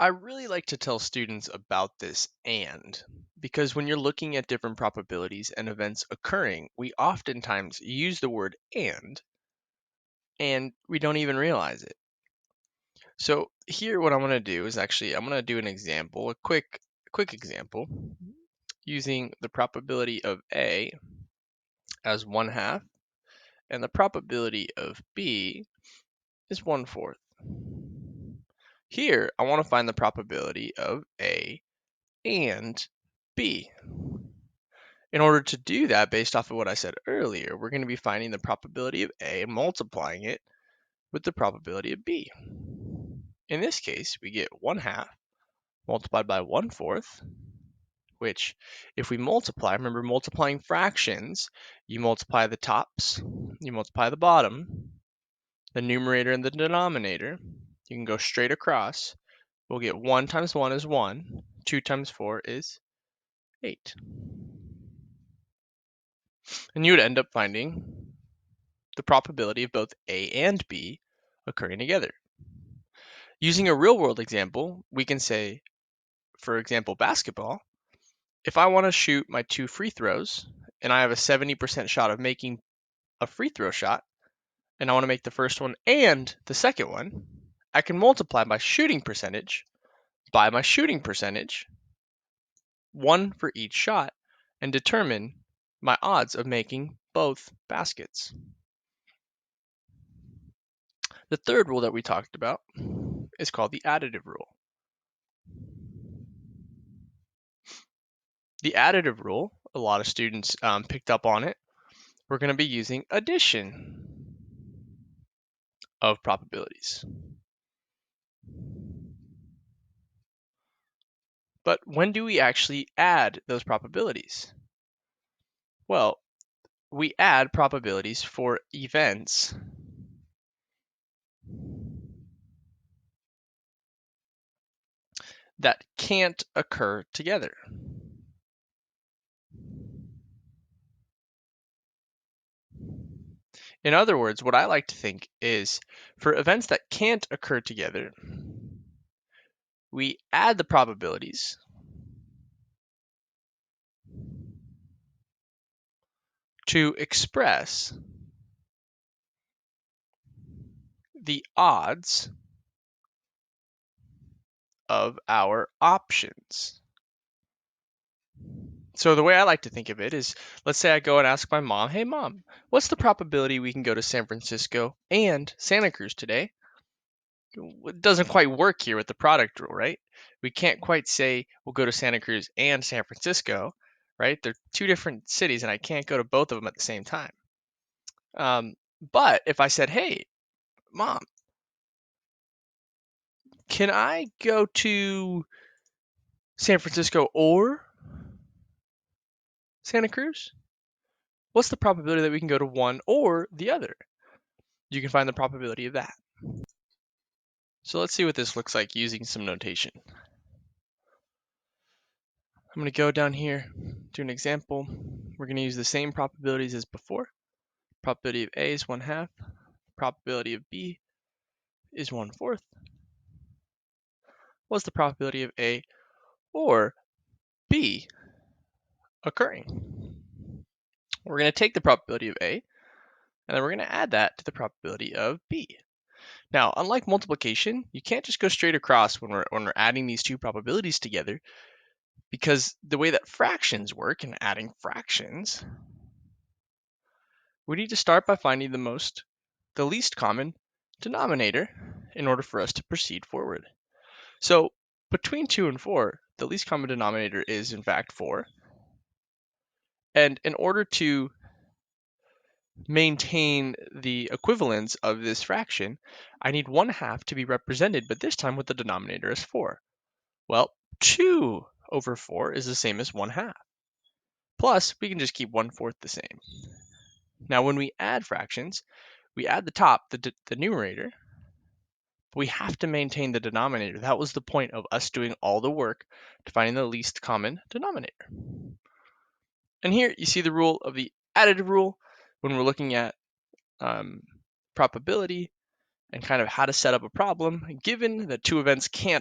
I really like to tell students about this and because when you're looking at different probabilities and events occurring, we oftentimes use the word and we don't even realize it. So here what I'm going to do is I'm going to do an example, a quick example using the probability of A as 1/2 and the probability of B is 1/4. Here I want to find the probability of A and B. In order to do that, based off of what I said earlier, we're going to be finding the probability of A and multiplying it with the probability of B. In this case, we get 1/2 multiplied by 1/4, which if we multiply, remember multiplying fractions, you multiply the tops, you multiply the bottom, the numerator and the denominator, you can go straight across. We'll get 1 times 1 is 1, 2 times 4 is 8. And you would end up finding the probability of both A and B occurring together. Using a real world example, we can say, for example, basketball, if I want to shoot my 2 free throws and I have a 70% shot of making a free throw shot, and I want to make the first one and the second one, I can multiply my shooting percentage by my shooting percentage, one for each shot, and determine my odds of making both baskets. The third rule that we talked about is called the additive rule. The additive rule, a lot of students picked up on it. We're going to be using addition of probabilities. But when do we actually add those probabilities? Well, we add probabilities for events that can't occur together. In other words, what I like to think is for events that can't occur together, we add the probabilities to express the odds of our options. So the way I like to think of it is, let's say I go and ask my mom, hey mom, what's the probability we can go to San Francisco and Santa Cruz today? It doesn't quite work here with the product rule, right? We can't quite say we'll go to Santa Cruz and San Francisco, right? They're two different cities and I can't go to both of them at the same time. But if I said, hey, mom, can I go to San Francisco or Santa Cruz? What's the probability that we can go to one or the other? You can find the probability of that. So let's see what this looks like using some notation. I'm going to go down here, do an example. We're going to use the same probabilities as before. Probability of A is 1/2. Probability of B is 1/4. What's the probability of A or B occurring? We're going to take the probability of A, and then we're going to add that to the probability of B. Now, unlike multiplication, you can't just go straight across when we're adding these two probabilities together, because the way that fractions work and adding fractions, we need to start by finding the least common denominator in order for us to proceed forward. So between 2 and 4, the least common denominator is in fact 4. And in order to maintain the equivalence of this fraction, I need 1/2 to be represented, but this time with the denominator as 4. Well, 2 over 4 is the same as 1/2. Plus, we can just keep 1/4 the same. Now, when we add fractions, we add the top, the numerator, but we have to maintain the denominator. That was the point of us doing all the work to finding the least common denominator. And here you see the rule of the additive rule when we're looking at probability and kind of how to set up a problem given that two events can't